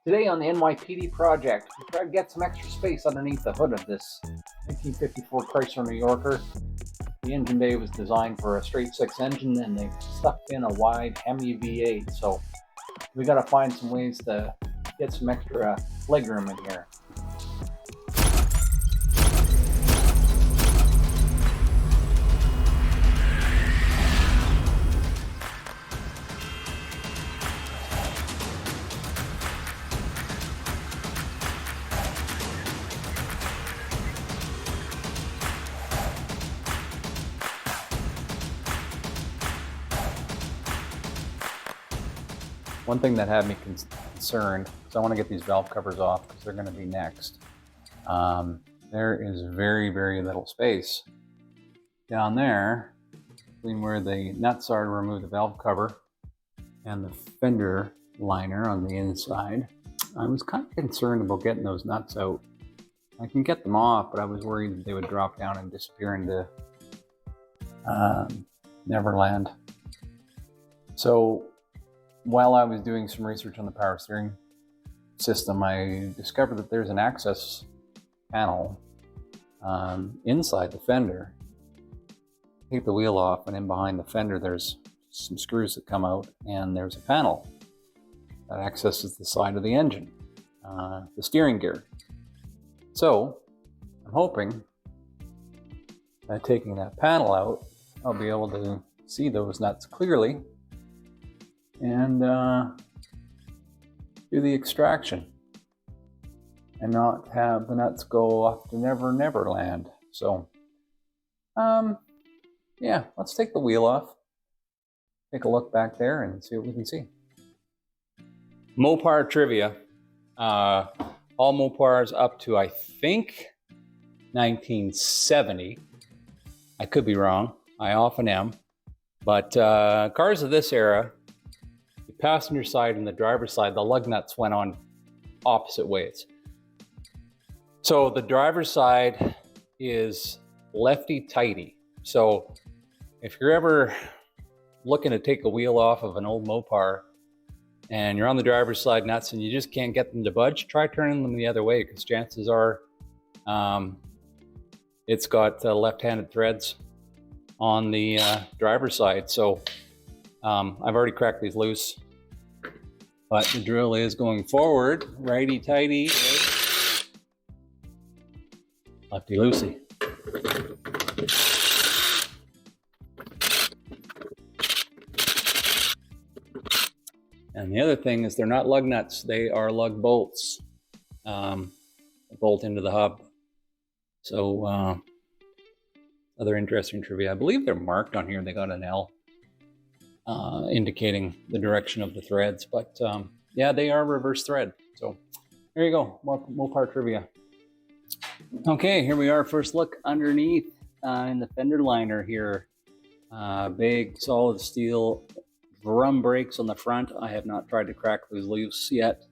Today on the NYPD project, we tried to get some extra space underneath the hood of this 1954 Chrysler New Yorker. The engine bay was designed for a straight six engine and they stuck in a wide Hemi V8, so we got to find some ways to get some extra legroom in here. One thing that had me concerned, because I want to get these valve covers off because they're going to be next. There is very, very little space down there between where the nuts are to remove the valve cover and the fender liner on the inside. I was kind of concerned about getting those nuts out. I can get them off, but I was worried that they would drop down and disappear into Neverland. So while I was doing some research on the power steering system, I discovered that there's an access panel inside the fender. Take the wheel off, and in behind the fender there's some screws that come out, and there's a panel that accesses the side of the engine, the steering gear. So I'm hoping that taking that panel out, I'll be able to see those nuts clearly and do the extraction and not have the nuts go off to Neverland. So, yeah, let's take the wheel off, take a look back there and see what we can see. Mopar trivia. All Mopars up to, I think, 1970. I could be wrong. I often am. But cars of this era, the passenger side and the driver's side, the lug nuts went on opposite ways. So the driver's side is lefty-tighty. So if you're ever looking to take a wheel off of an old Mopar and you're on the driver's side nuts and you just can't get them to budge, try turning them the other way, because chances are it's got left-handed threads on the driver's side. So I've already cracked these loose, but the drill is going forward, righty-tighty, lefty-loosey. And the other thing is they're not lug nuts, they are lug bolts. Bolt into the hub. So other interesting trivia, I believe they're marked on here, they got an L indicating the direction of the threads, but yeah, they are reverse thread. So there you go, Mopar trivia. Okay, here we are, first look underneath in the fender liner here. Big solid steel drum brakes on the front. I have not tried to crack those loose yet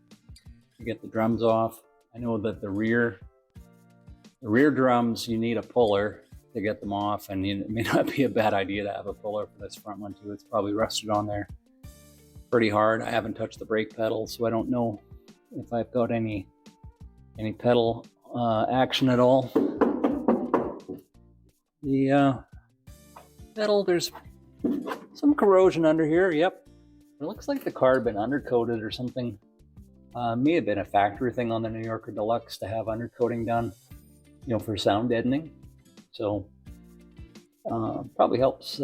to get the drums off. I know that the rear drums, you need a puller to get them off, and it may not be a bad idea to have a puller for this front one too. It's probably rusted on there pretty hard. I haven't touched the brake pedal, so I don't know if I've got any pedal action at all. The pedal, there's some corrosion under here. Yep, it looks like the car had been undercoated or something. May have been a factory thing on the New Yorker Deluxe to have undercoating done, you know, for sound deadening. So probably helps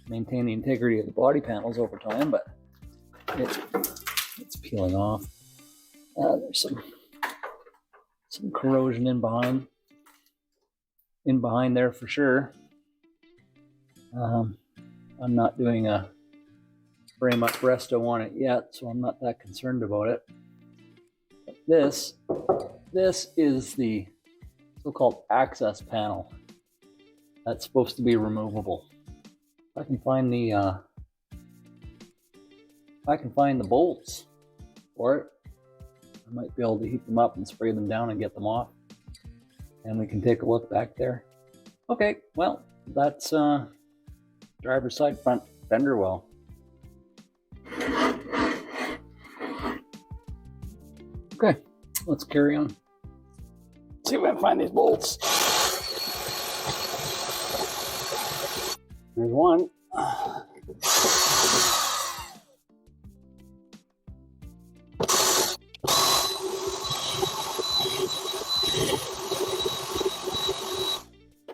maintain the integrity of the body panels over time, but it's peeling off. There's some corrosion in behind there for sure. I'm not doing a frame up resto on it yet, so I'm not that concerned about it. But this is the so-called access panel that's supposed to be removable. If I can find the bolts for it, I might be able to heat them up and spray them down and get them off. And we can take a look back there. Okay, well, that's driver's side front fender well. Okay, let's carry on. See if I can find these bolts. There's one.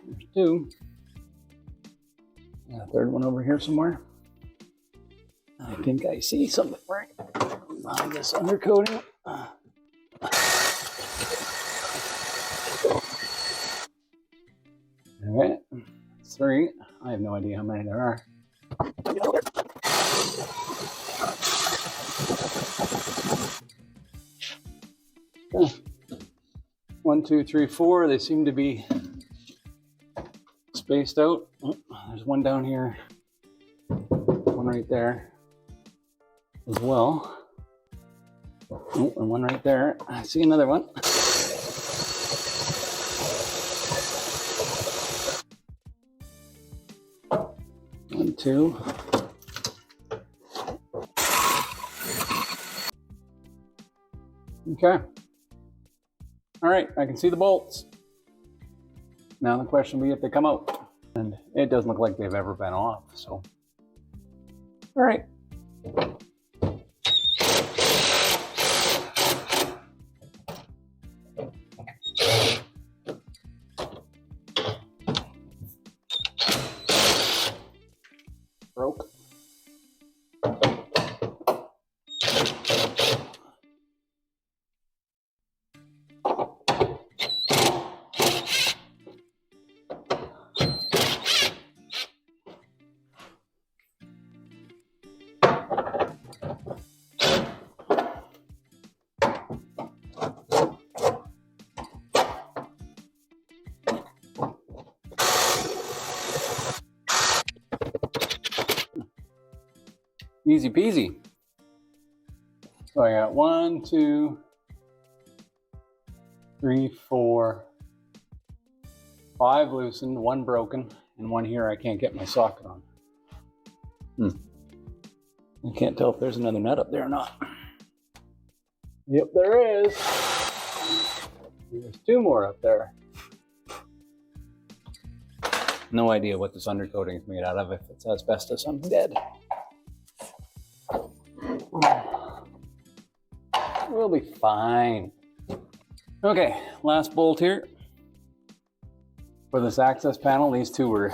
There's two. And a third one over here somewhere. I think I see something right behind this undercoating. All right, 3. I have no idea how many there are. Okay. 1, 2, 3, 4. They seem to be spaced out. Oh, there's one down here, one right there as well. Oh, and one right there. I see another one. One, two. Okay. All right, I can see the bolts. Now the question will be if they come out. And it doesn't look like they've ever been off, so. All right. Broke. Easy peasy. So I got 1, 2, 3, 4, 5 loosened, 1 broken, and 1 here I can't get my socket on. I can't tell if there's another nut up there or not. Yep, there is. There's 2 more up there. No idea what this undercoating is made out of. If it's asbestos, I'm dead. We'll be fine. Okay, last bolt here. For this access panel, these 2 were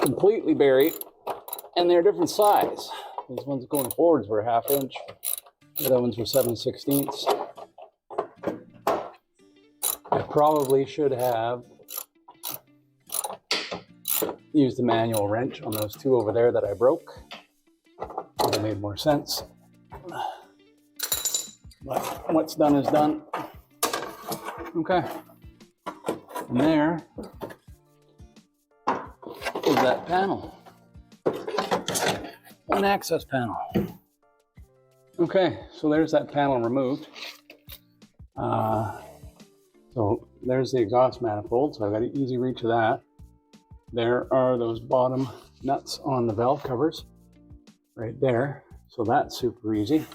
completely buried, and they're different size. These ones going forwards were 1/2 inch. The other ones were 7/16. I probably should have used the manual wrench on those 2 over there that I broke. It made more sense. But what's done is done. Okay. And there is that panel. One access panel. Okay, so there's that panel removed. So there's the exhaust manifold, so I've got an easy reach of that. There are those bottom nuts on the valve covers right there. So that's super easy.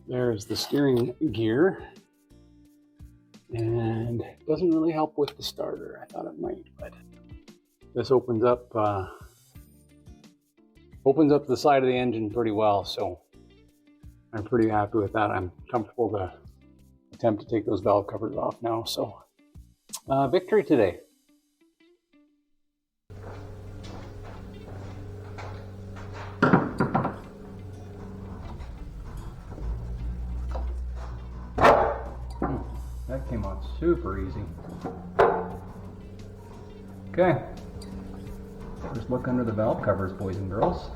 There's the steering gear. And it doesn't really help with the starter. I thought it might, but this opens up the side of the engine pretty well, so I'm pretty happy with that. I'm comfortable to attempt to take those valve covers off now. So victory today. That came out super easy. Okay, first look under the valve covers, boys and girls.